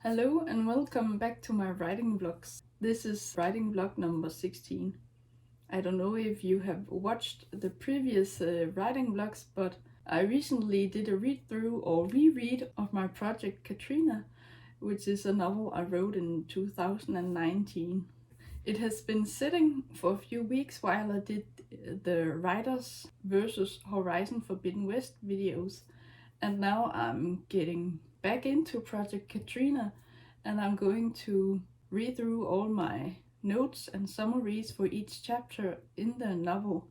Hello and welcome back to my writing vlogs. This is writing vlog number 16. I don't know if you have watched the previous writing vlogs, but I recently did a read through or reread of my Project Katrina, which is a novel I wrote in 2019. It has been sitting for a few weeks while I did the Writers versus Horizon Forbidden West videos, and now I'm getting back into Project Katrina and I'm going to read through all my notes and summaries for each chapter in the novel.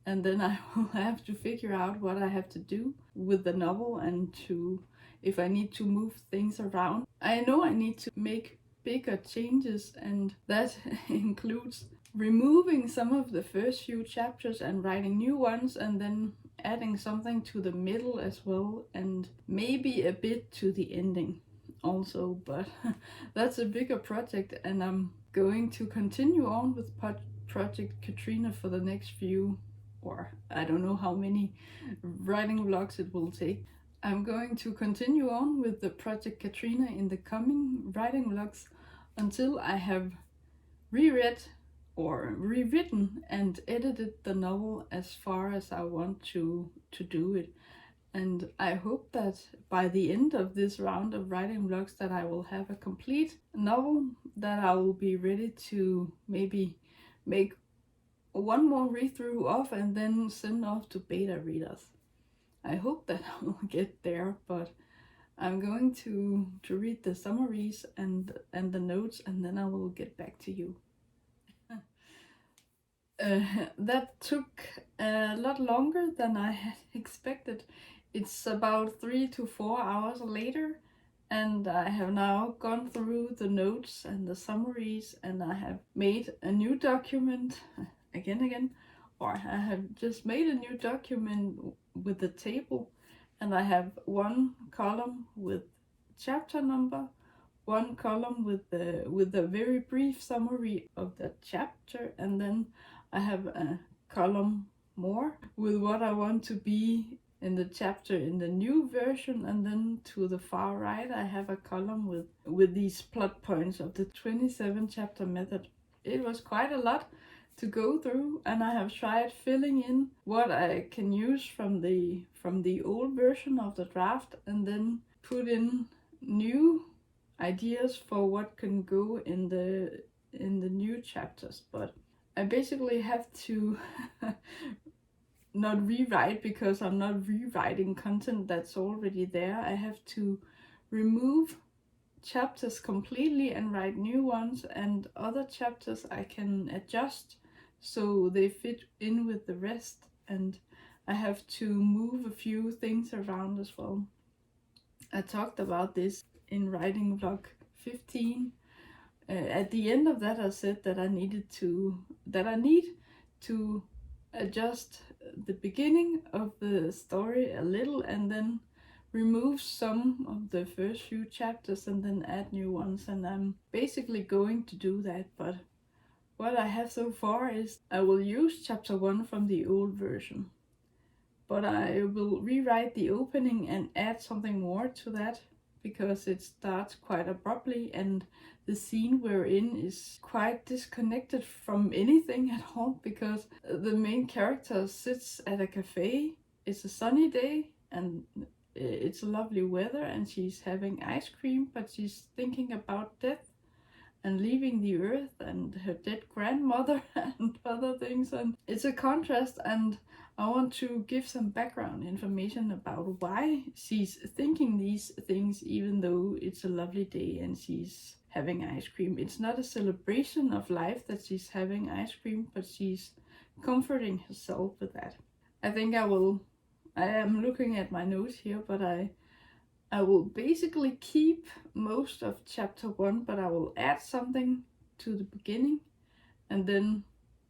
And then I will have to figure out what I have to do with the novel and if I need to move things around. I know I need to make bigger changes, and that includes removing some of the first few chapters and writing new ones, and then adding something to the middle as well, and maybe a bit to the ending also. But that's a bigger project, and I'm going to continue on with Project Katrina for the next few, or I don't know how many writing vlogs it will take. I'm going to continue on with the Project Katrina in the coming writing vlogs until I have reread or rewritten and edited the novel as far as I want to do it. And I hope that by the end of this round of writing vlogs that I will have a complete novel that I will be ready to maybe make one more read through of and then send off to beta readers. I hope that I will get there, but I'm going to read the summaries and the notes, and then I will get back to you. That took a lot longer than I had expected. It's about 3 to 4 hours later, and I have now gone through the notes and the summaries, and I have made a new document again, or I have just made a new document with the table, and I have one column with chapter number, one column with the very brief summary of the chapter, and then I have a column more with what I want to be in the chapter in the new version, and then to the far right I have a column with these plot points of the 27 chapter method. It was quite a lot to go through, and I have tried filling in what I can use from the old version of the draft, and then put in new ideas for what can go in the new chapters. But I basically have to not rewrite, because I'm not rewriting content that's already there. I have to remove chapters completely and write new ones, and other chapters I can adjust so they fit in with the rest, and I have to move a few things around as well. I talked about this in writing vlog 15. At the end of that I said that I need to adjust the beginning of the story a little, and then remove some of the first few chapters and then add new ones, and I'm basically going to do that. But what I have so far is I will use chapter 1 from the old version, but I will rewrite the opening and add something more to that, because it starts quite abruptly and the scene we're in is quite disconnected from anything at all, because the main character sits at a cafe. It's a sunny day and it's lovely weather, and she's having ice cream, but she's thinking about death and leaving the earth and her dead grandmother and other things, and it's a contrast, and I want to give some background information about why she's thinking these things even though it's a lovely day and she's having ice cream. It's not a celebration of life that she's having ice cream, but she's comforting herself with that. I think I am looking at my notes here, but I will basically keep most of chapter 1, but I will add something to the beginning and then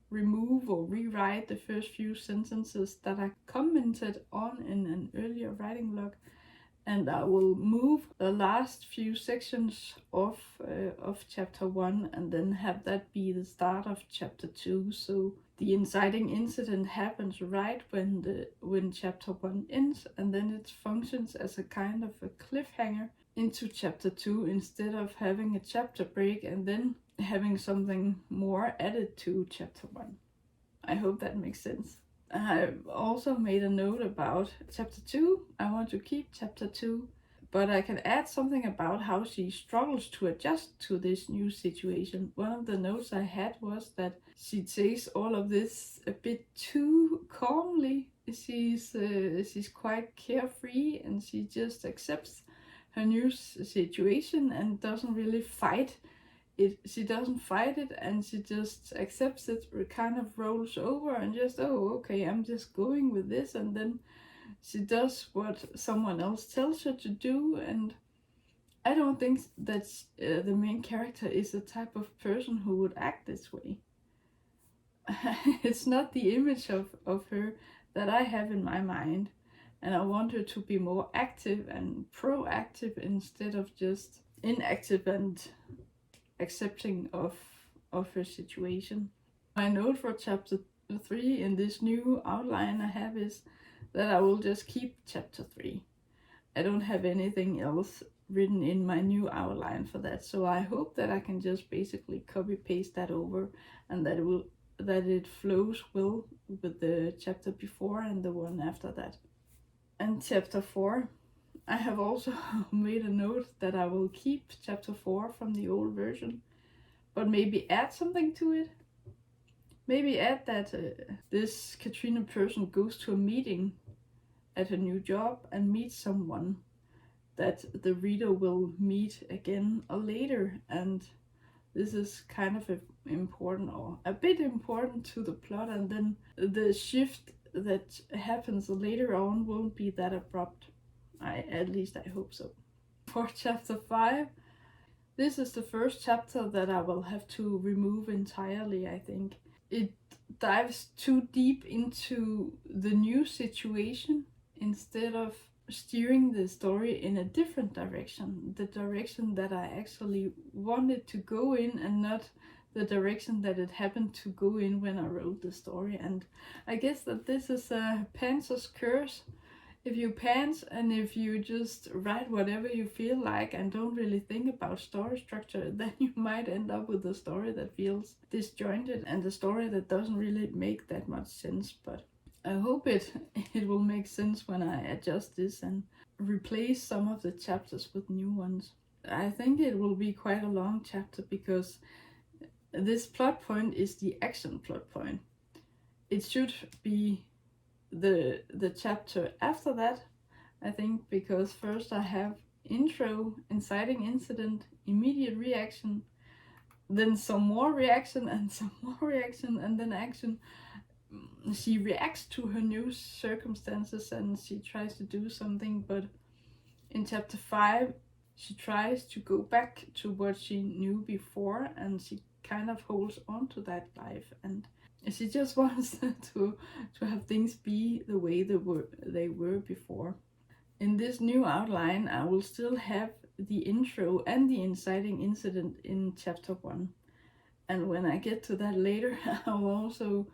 remove or rewrite the first few sentences that I commented on in an earlier writing vlog, and I will move the last few sections of chapter 1 and then have that be the start of chapter 2, so the inciting incident happens right when chapter 1 ends, and then it functions as a kind of a cliffhanger into chapter 2 instead of having a chapter break and then having something more added to chapter 1. I hope that makes sense. I've also made a note about chapter 2. I want to keep chapter 2, but I can add something about how she struggles to adjust to this new situation. One of the notes I had was that she takes all of this a bit too calmly. She's quite carefree, and she just accepts her new situation and doesn't really fight it. She doesn't fight it, and she just accepts it, kind of rolls over and just, oh, okay, I'm just going with this, and then she does what someone else tells her to do. And I don't think that the main character is the type of person who would act this way. It's not the image of her that I have in my mind, and I want her to be more active and proactive instead of just inactive and accepting of her situation. My note for chapter 3 in this new outline I have is that I will just keep chapter 3. I don't have anything else written in my new outline for that, so I hope that I can just basically copy paste that over, and that it flows well with the chapter before and the one after that. And chapter 4, I have also made a note that I will keep chapter 4 from the old version, but maybe add something to it. Maybe add that this Katrina person goes to a meeting at her new job and meets someone that the reader will meet again later, and this is kind of important, or a bit important to the plot, and then the shift that happens later on won't be that abrupt. At least I hope so. For chapter 5, this is the first chapter that I will have to remove entirely, I think. It dives too deep into the new situation instead of steering the story in a different direction, the direction that I actually wanted to go in, and not the direction that it happened to go in when I wrote the story. And I guess that this is a pantser's curse. If you pants and if you just write whatever you feel like and don't really think about story structure, then you might end up with a story that feels disjointed and a story that doesn't really make that much sense. But I hope it will make sense when I adjust this and replace some of the chapters with new ones. I think it will be quite a long chapter because this plot point is the action plot point. It should be the chapter after that, I think, because first I have intro, inciting incident, immediate reaction, then some more reaction and some more reaction, and then action. She reacts to her new circumstances and she tries to do something, but in chapter 5 she tries to go back to what she knew before, and she kind of holds on to that life, and she just wants to have things be the way they were before. In this new outline, I will still have the intro and the inciting incident in chapter 1. And when I get to that later, I will also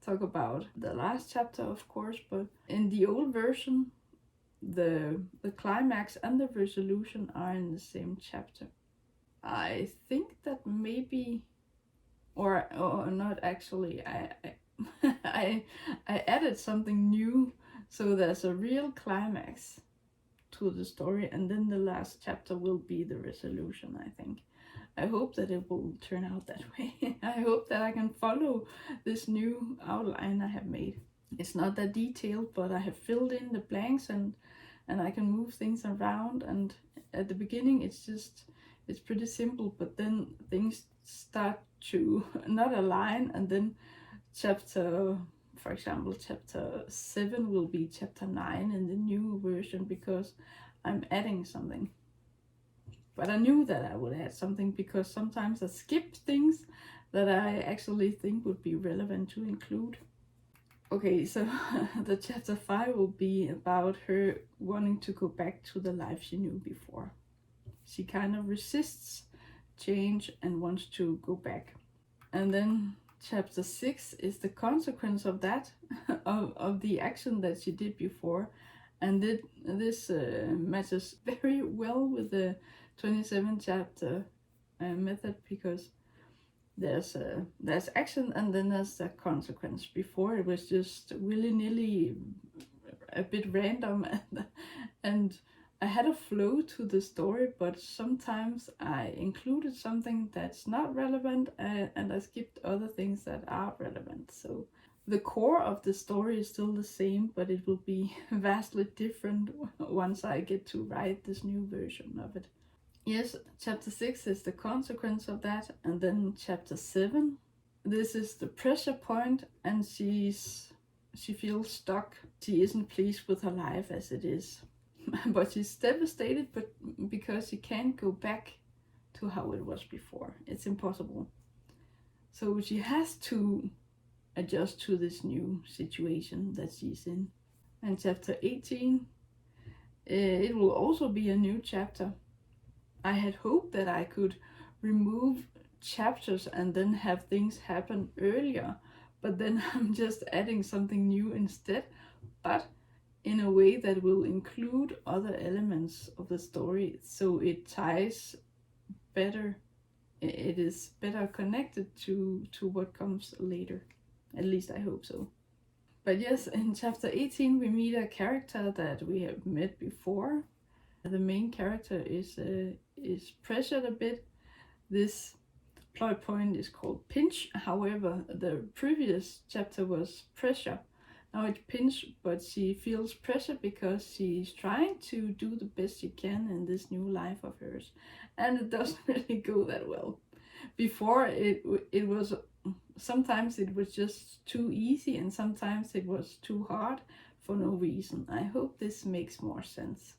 talk about the last chapter, of course. But in the old version, the climax and the resolution are in the same chapter. I think that maybe, or not actually, I added something new, so there's a real climax to the story, and then the last chapter will be the resolution, I think. I hope that it will turn out that way. I hope that I can follow this new outline I have made. It's not that detailed, but I have filled in the blanks, and I can move things around, and at the beginning it's pretty simple, but then things start to not align, and then for example, chapter 7 will be chapter 9 in the new version because I'm adding something. But I knew that I would add something because sometimes I skip things that I actually think would be relevant to include. Okay, so the chapter 5 will be about her wanting to go back to the life she knew before. She kind of resists change and wants to go back. And then chapter 6 is the consequence of that, of the action that she did before. And this matches very well with the 27 chapter method, because there's action and then there's a consequence. Before it was just willy-nilly, a bit random, and I had a flow to the story, but sometimes I included something that's not relevant, and I skipped other things that are relevant. So the core of the story is still the same, but it will be vastly different once I get to write this new version of it. Yes, chapter 6 is the consequence of that, and then chapter 7. This is the pressure point, and she feels stuck. She isn't pleased with her life as it is. But she's devastated, but because she can't go back to how it was before. It's impossible. So she has to adjust to this new situation that she's in. And chapter 18, it will also be a new chapter. I had hoped that I could remove chapters and then have things happen earlier, but then I'm just adding something new instead, but in a way that will include other elements of the story, so it ties better. It is better connected to what comes later. At least I hope so. But yes, in chapter 18 we meet a character that we have met before. The main character is pressured a bit. This plot point is called pinch. However, the previous chapter was pressure. Now it's pinch, but she feels pressure because she's trying to do the best she can in this new life of hers, and it doesn't really go that well. Before it was, sometimes it was just too easy, and sometimes it was too hard for no reason. I hope this makes more sense.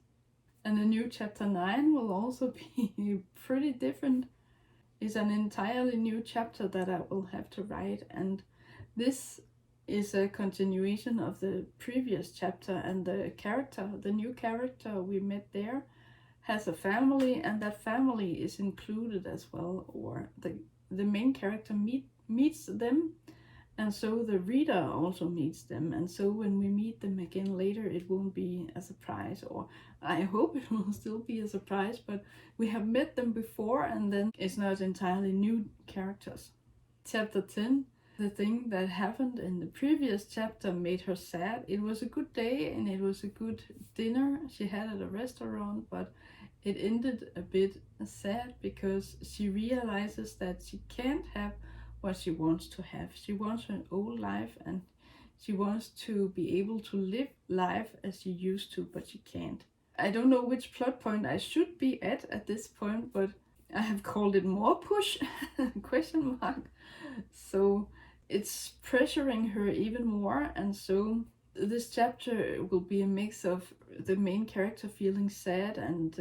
And the new chapter 9 will also be pretty different. It's an entirely new chapter that I will have to write, and this is a continuation of the previous chapter, and the new character we met there, has a family, and that family is included as well, or the main character meets them, and so the reader also meets them, and so when we meet them again later it won't be a surprise, or I hope it will still be a surprise, but we have met them before and then it's not entirely new characters. Chapter 10, the thing that happened in the previous chapter made her sad. It was a good day and it was a good dinner she had at a restaurant, but it ended a bit sad because she realizes that she can't have what she wants to have. She wants her old life and she wants to be able to live life as she used to, but she can't. I don't know which plot point I should be at this point, but I have called it more push question mark. So it's pressuring her even more, and so this chapter will be a mix of the main character feeling sad and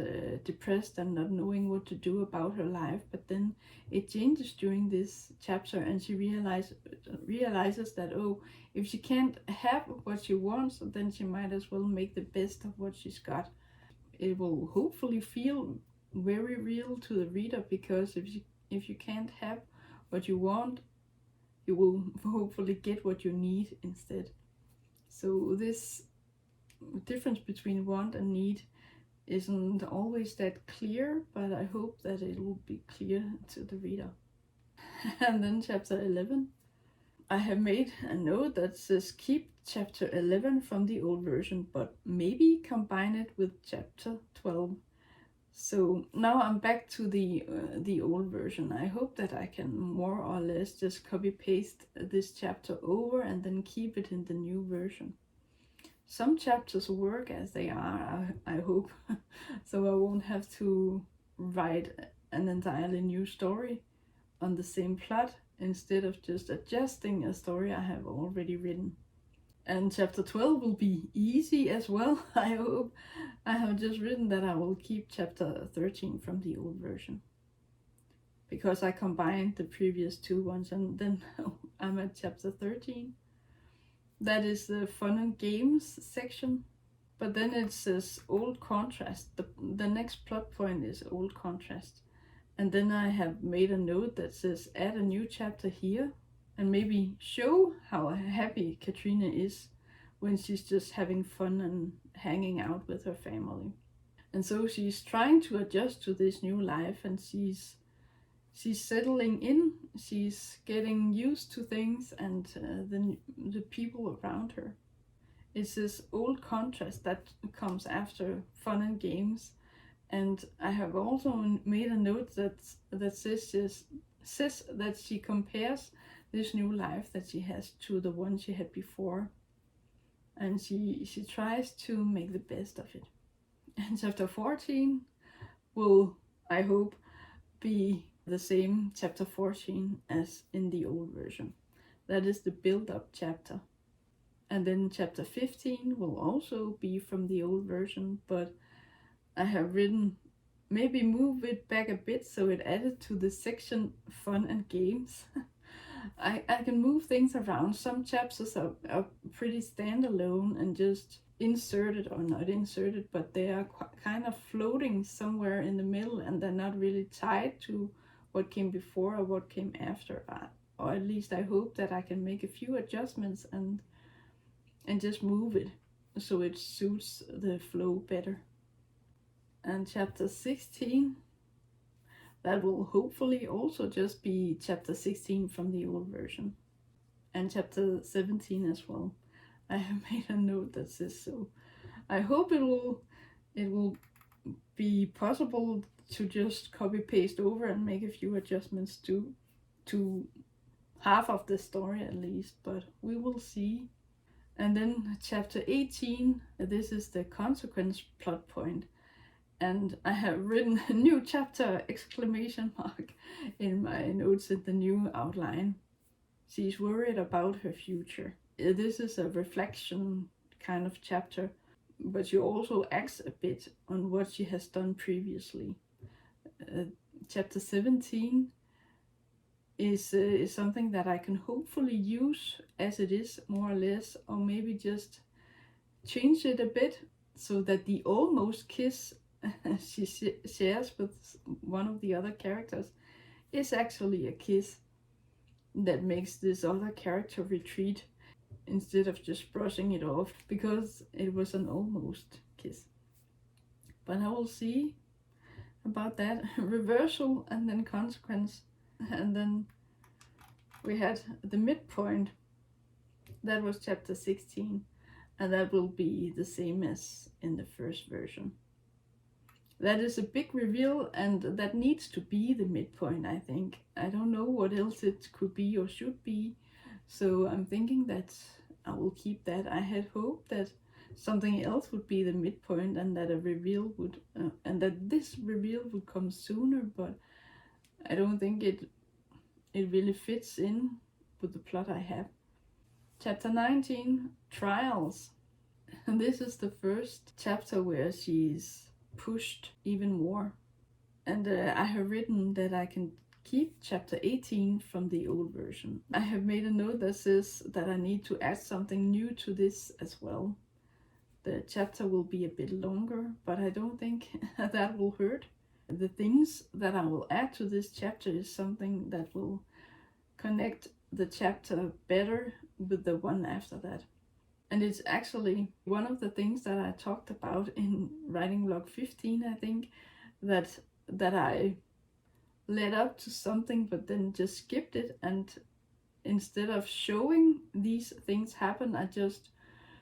depressed and not knowing what to do about her life, but then it changes during this chapter and she realizes that, oh, if she can't have what she wants, then she might as well make the best of what she's got. It will hopefully feel very real to the reader, because if you can't have what you want, you will hopefully get what you need instead. So this difference between want and need isn't always that clear, but I hope that it will be clear to the reader. And then chapter 11. I have made a note that says keep chapter 11 from the old version, but maybe combine it with chapter 12. So now I'm back to the old version. I hope that I can more or less just copy paste this chapter over and then keep it in the new version. Some chapters work as they are, I hope, so I won't have to write an entirely new story on the same plot instead of just adjusting a story I have already written. And chapter 12 will be easy as well, I hope. I have just written that I will keep chapter 13 from the old version, because I combined the previous two ones, and then I'm at chapter 13. That is the fun and games section. But then it says old contrast. The next plot point is old contrast. And then I have made a note that says add a new chapter here, and maybe show how happy Katrina is when she's just having fun and hanging out with her family. And so she's trying to adjust to this new life, and she's settling in, she's getting used to things and the people around her. It's this old contrast that comes after fun and games. And I have also made a note that says that she compares this new life that she has to the one she had before, and she tries to make the best of it. And chapter 14 will, I hope, be the same chapter 14 as in the old version. That is the build-up chapter. And then chapter 15 will also be from the old version, but I have written maybe move it back a bit so it added to the section fun and games. I can move things around. Some chapters are pretty standalone and just inserted, or not inserted, but they are kind of floating somewhere in the middle, and they're not really tied to what came before or what came after. Or at least I hope that I can make a few adjustments and just move it so it suits the flow better. And chapter 16, that will hopefully also just be chapter 16 from the old version. And chapter 17 as well. I have made a note that says so. I hope it will be possible to just copy paste over and make a few adjustments to half of the story at least, but we will see. And then chapter 18, this is the consequence plot point. And I have written a new chapter exclamation mark in my notes in the new outline. She's worried about her future. This is a reflection kind of chapter, but she also acts a bit on what she has done previously. Chapter 17 is something that I can hopefully use as it is, more or less, or maybe just change it a bit so that the almost kiss she shares with one of the other characters is actually a kiss that makes this other character retreat instead of just brushing it off because it was an almost kiss. But I will see about that. Reversal and then consequence, and then we had the midpoint. That was chapter 16, and that will be the same as in the first version. That is a big reveal, and that needs to be the midpoint, I think. I don't know what else it could be or should be, so I'm thinking that I will keep that. I had hoped that something else would be the midpoint and that a reveal would, and that this reveal would come sooner, but I don't think it really fits in with the plot I have. Chapter 19, Trials. And this is the first chapter where she's pushed even more. And I have written that I can keep chapter 18 from the old version. I have made a note that says that I need to add something new to this as well. The chapter will be a bit longer, but I don't think that will hurt. The things that I will add to this chapter is something that will connect the chapter better with the one after that. And it's actually one of the things that I talked about in writing vlog 15, I think, that I led up to something but then just skipped it, and instead of showing these things happen, I just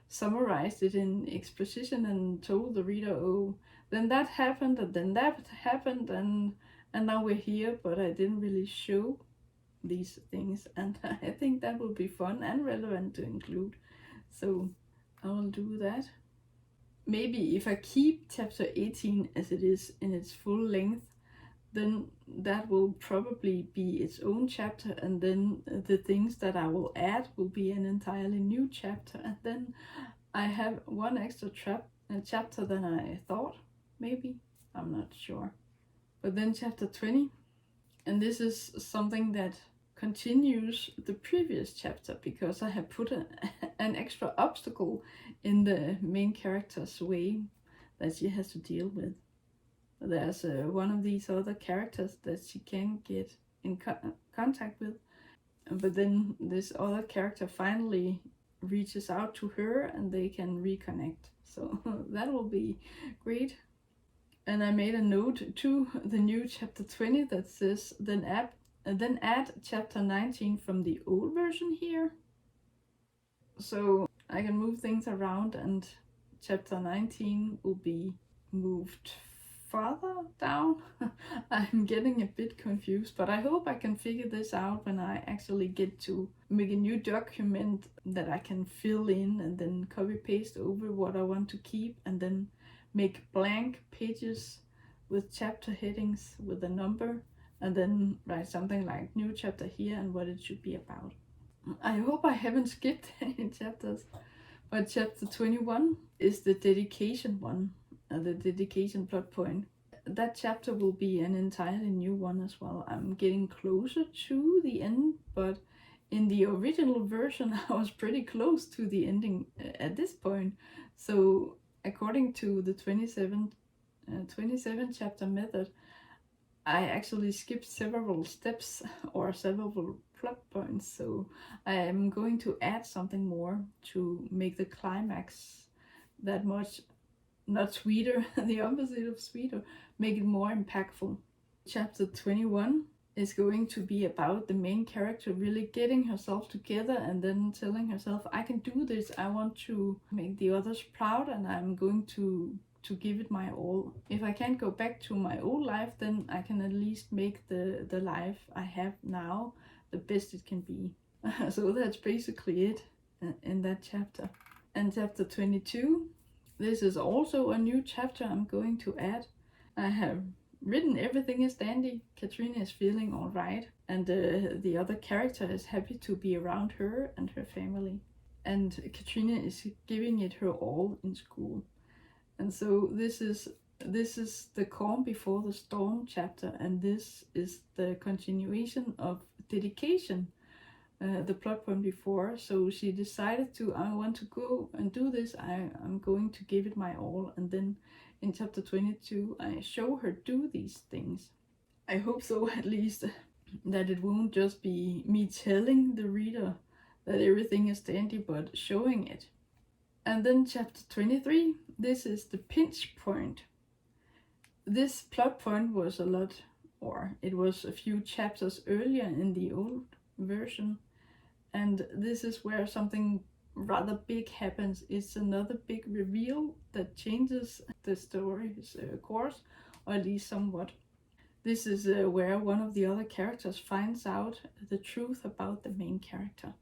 summarized it in exposition and told the reader, oh, then that happened, and then that happened, and now we're here, but I didn't really show these things, and I think that will be fun and relevant to include. So I will do that. Maybe if I keep chapter 18 as it is in its full length, then that will probably be its own chapter, and then the things that I will add will be an entirely new chapter, and then I have one extra chapter than I thought, maybe, I'm not sure. But then chapter 20, and this is something that continues the previous chapter because I have put an extra obstacle in the main character's way that she has to deal with. There's one of these other characters that she can't get in contact with, but then this other character finally reaches out to her and they can reconnect. So that will be great. And I made a note to the new chapter 20 that says, then add chapter 19 from the old version here. So I can move things around and chapter 19 will be moved farther down. I'm getting a bit confused, but I hope I can figure this out when I actually get to make a new document that I can fill in and then copy paste over what I want to keep, and then make blank pages with chapter headings with a number, and then write something like new chapter here and what it should be about. I hope I haven't skipped any chapters, but chapter 21 is the dedication one, the dedication plot point. That chapter will be an entirely new one as well. I'm getting closer to the end, but in the original version I was pretty close to the ending at this point. So according to the 27 chapter method, I actually skipped several steps or several plot points, so I am going to add something more to make the climax that much, not sweeter, the opposite of sweeter, make it more impactful. Chapter 21 is going to be about the main character really getting herself together and then telling herself, I can do this, I want to make the others proud, and I'm going to give it my all. If I can't go back to my old life, then I can at least make the life I have now the best it can be. So that's basically it in that chapter. And chapter 22, this is also a new chapter I'm going to add. I have written everything is dandy, Katrina is feeling alright, and the other character is happy to be around her and her family. And Katrina is giving it her all in school. And so this is the calm before the storm chapter, and this is the continuation of dedication, the plot point before. So she decided to, I want to go and do this, I'm going to give it my all. And then in chapter 22 I show her do these things. I hope so, at least, that it won't just be me telling the reader that everything is dandy, but showing it. And then chapter 23, this is the pinch point. This plot point was it was a few chapters earlier in the old version, and this is where something rather big happens. It's another big reveal that changes the story's course, or at least somewhat. This is where one of the other characters finds out the truth about the main character.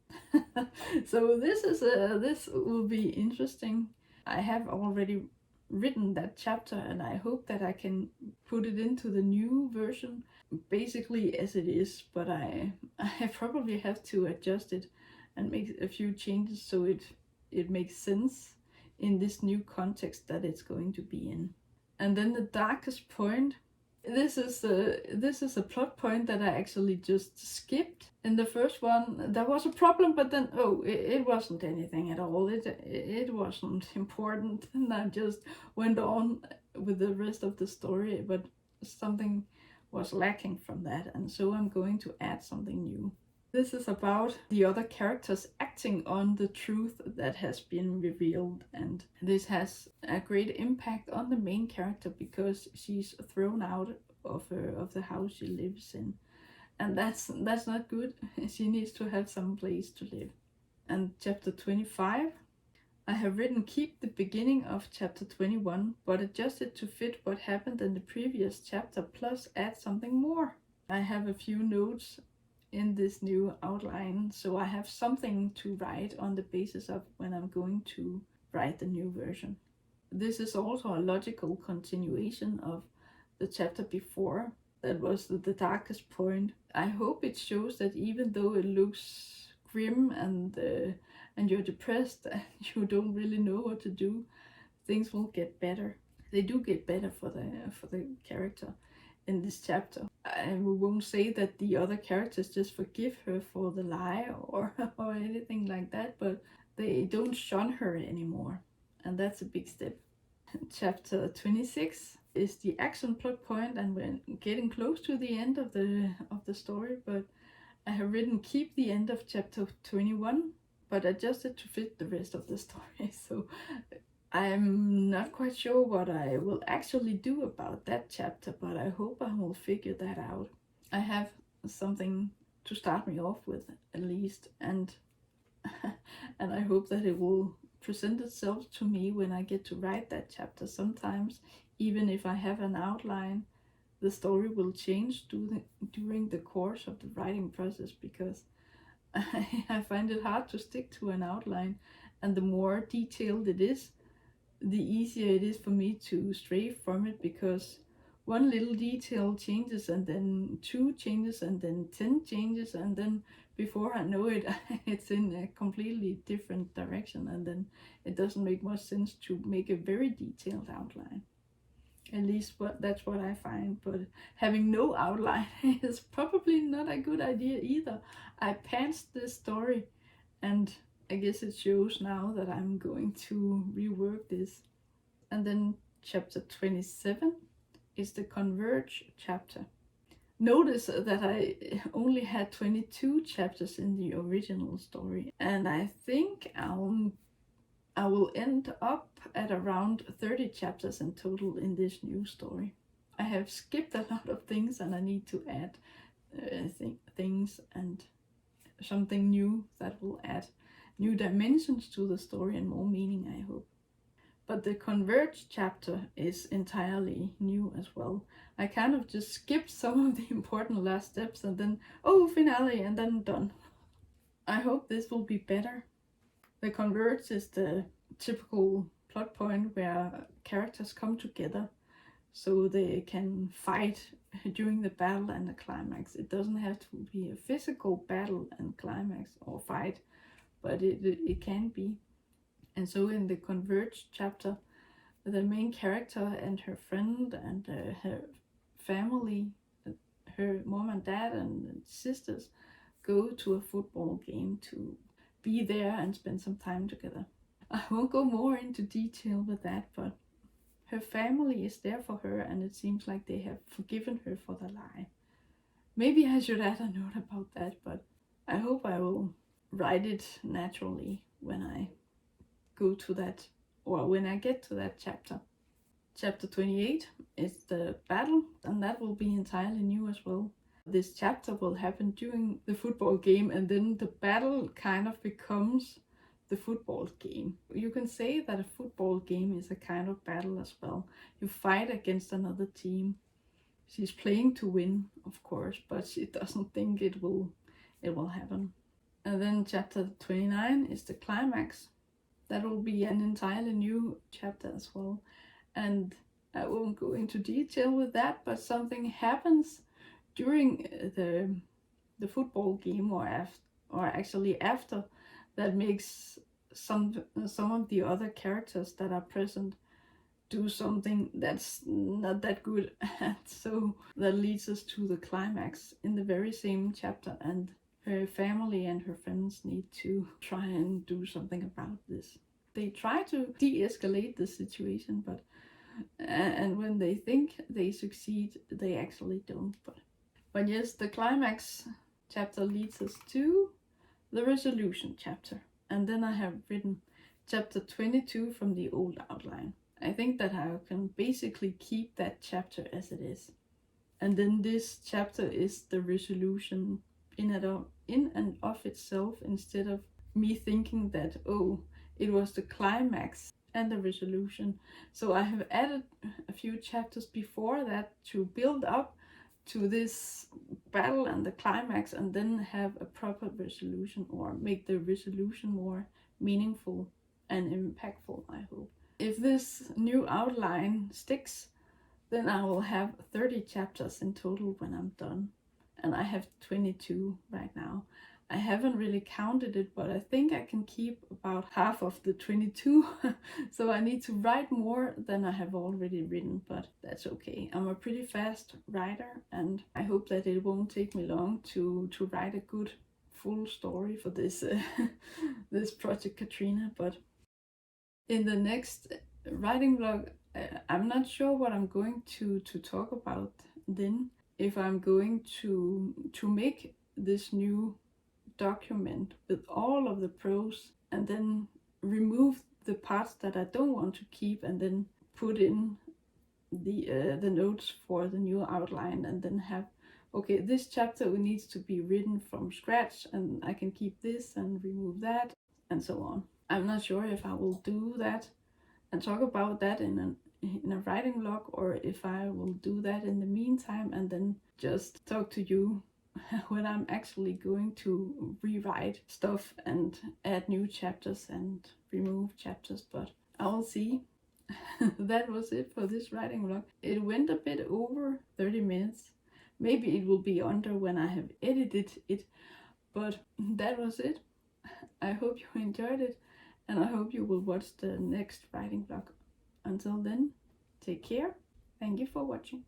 So this will be interesting. I have already written that chapter, and I hope that I can put it into the new version basically as it is, but I probably have to adjust it and make a few changes so it makes sense in this new context that it's going to be in. And then the darkest point, this is a plot point that I actually just skipped. In the first one there was a problem, but then it wasn't anything at all. It wasn't important, and I just went on with the rest of the story, but something was lacking from that, and so I'm going to add something new. This is about the other characters acting on the truth that has been revealed, and this has a great impact on the main character because she's thrown out of the house she lives in, and that's not good. She needs to have some place to live. And chapter 25, I have written keep the beginning of chapter 21, but adjust it to fit what happened in the previous chapter, plus add something more. I have a few notes in this new outline, so I have something to write on the basis of when I'm going to write the new version. This is also a logical continuation of the chapter before, that was the darkest point. I hope it shows that even though it looks grim and you're depressed and you don't really know what to do, things will get better. They do get better for the character in this chapter. I won't say that the other characters just forgive her for the lie or anything like that, but they don't shun her anymore, and that's a big step. Chapter 26 is the action plot point, and we're getting close to the end of the story, but I have written keep the end of chapter 21, but adjusted to fit the rest of the story. So I'm not quite sure what I will actually do about that chapter, but I hope I will figure that out. I have something to start me off with at least, and and I hope that it will present itself to me when I get to write that chapter. Sometimes, even if I have an outline, the story will change during the course of the writing process, because I find it hard to stick to an outline, and the more detailed it is, the easier it is for me to stray from it, because one little detail changes, and then 2 changes, and then 10 changes, and then before I know it, it's in a completely different direction, and then it doesn't make much sense to make a very detailed outline. At least that's what I find, but having no outline is probably not a good idea either. I pantsed this story, and I guess it shows now that I'm going to rework this. And then chapter 27 is the Converge chapter. Notice that I only had 22 chapters in the original story, and I think I will end up at around 30 chapters in total in this new story. I have skipped a lot of things, and I need to add things and something new that will add new dimensions to the story and more meaning, I hope. But the Converge chapter is entirely new as well. I kind of just skipped some of the important last steps, and then, oh, finale, and then done. I hope this will be better. The Converge is the typical plot point where characters come together so they can fight during the battle and the climax. It doesn't have to be a physical battle and climax or fight, but it can be. And so in the Converge chapter, the main character and her friend and her family, her mom and dad and sisters, go to a football game to be there and spend some time together. I won't go more into detail with that, but her family is there for her, and it seems like they have forgiven her for the lie. Maybe I should add a note about that, but I hope I will write it naturally when I go to that, or when I get to that chapter. Chapter 28 is the battle, and that will be entirely new as well. This chapter will happen during the football game, and then the battle kind of becomes the football game. You can say that a football game is a kind of battle as well. You fight against another team. She's playing to win, of course, but she doesn't think it will happen. And then chapter 29 is the climax. That will be an entirely new chapter as well. And I won't go into detail with that, but something happens during the football game, or actually after, that makes some of the other characters that are present do something that's not that good. So that leads us to the climax in the very same chapter, and her family and her friends need to try and do something about this. They try to de-escalate the situation, but and when they think they succeed, they actually don't. But yes, the climax chapter leads us to the resolution chapter. And then I have written chapter 22 from the old outline. I think that I can basically keep that chapter as it is. And then this chapter is the resolution in and of itself, instead of me thinking that, oh, it was the climax and the resolution. So I have added a few chapters before that to build up to this battle and the climax, and then have a proper resolution, or make the resolution more meaningful and impactful, I hope. If this new outline sticks, then I will have 30 chapters in total when I'm done. And I have 22 right now. I haven't really counted it, but I think I can keep about half of the 22. So I need to write more than I have already written, but that's okay. I'm a pretty fast writer, and I hope that it won't take me long to write a good full story for this this Project Katrina. But in the next writing vlog, I'm not sure what I'm going to talk about then. If I'm going to make this new document with all of the prose and then remove the parts that I don't want to keep and then put in the notes for the new outline, and then have, okay, this chapter needs to be written from scratch and I can keep this and remove that and so on. I'm not sure if I will do that and talk about that in a writing vlog, or if I will do that in the meantime and then just talk to you when I'm actually going to rewrite stuff and add new chapters and remove chapters, but I will see. That was it for this writing vlog. It went a bit over 30 minutes. Maybe it will be under when I have edited it, but that was it. I hope you enjoyed it, and I hope you will watch the next writing vlog. Until then, take care. Thank you for watching.